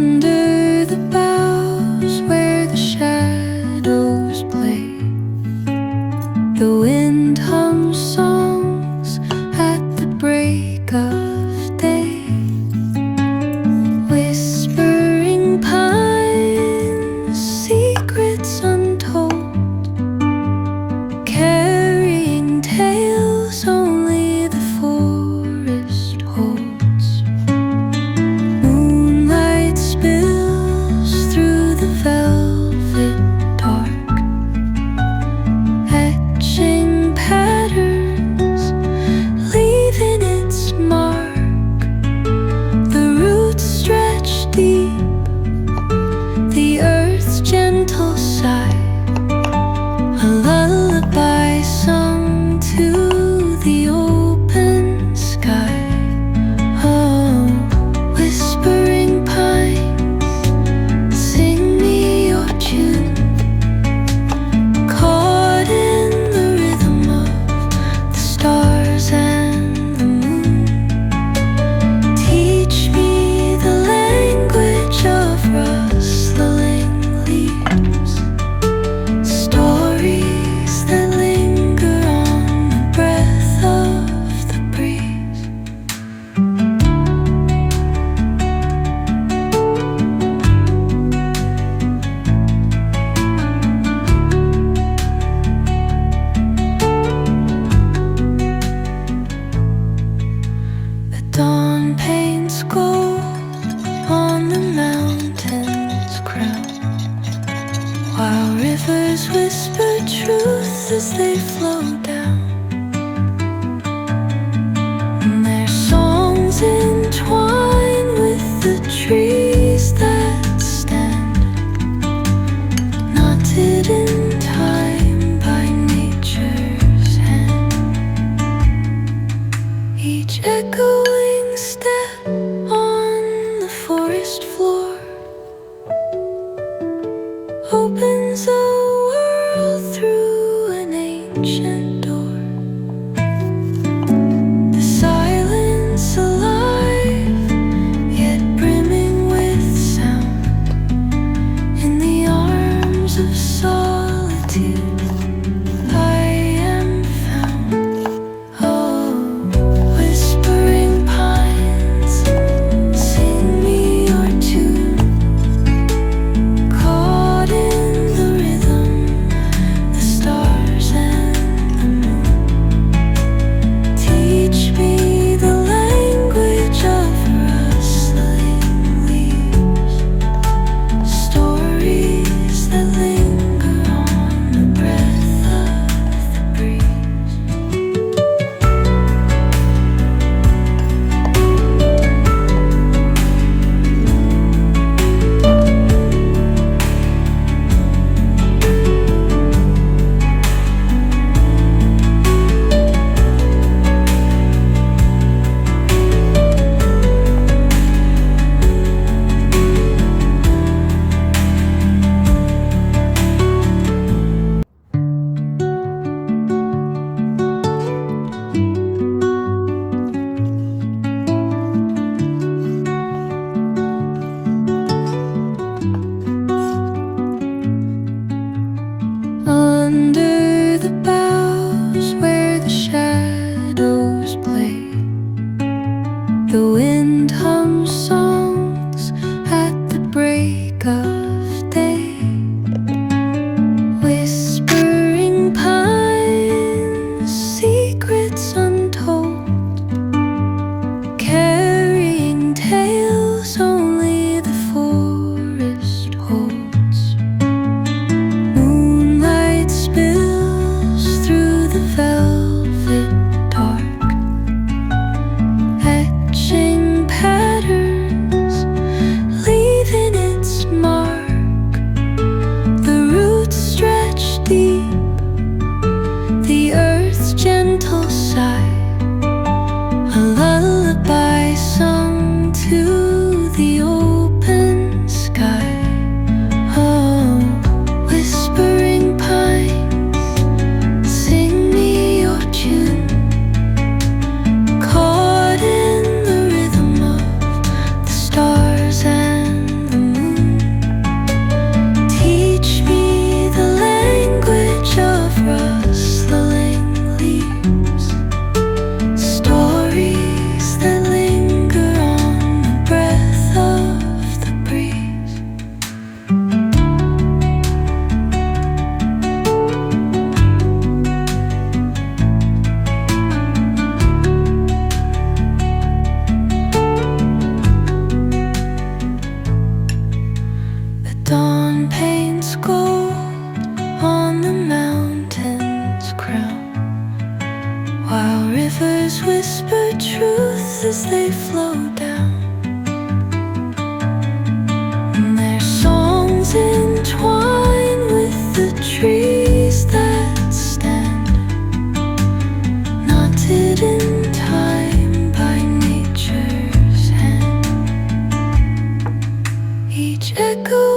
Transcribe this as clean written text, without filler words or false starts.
Under the boughs where the shadows play, the wind hums songs at the break of day. Whispering pines, secrets untold, carrying tales only the forest holds. Moonlight spills through the velvet dark, etching patterns, leaving its mark. The roots stretch deep, the earth's gentle sigh, a lullaby sung to the open sky. Oh, whispering pines, sing me your tune, caught in the rhythm of the stars and the moon. Teach me the language of rustling leaves, stories that linger on the breath of the breeze. The dawn paints gold on the mountain's crown, while rivers whisper truth as they flow down. And their songs entwine with the trees that stand, knotted in time by nature's hand. Each echoing step on the forest floor opens a world through an ancient door. The silence alive, yet brimming with sound. In the arms of solitude I am found. Oh, whispering pines, sing me your tune, echo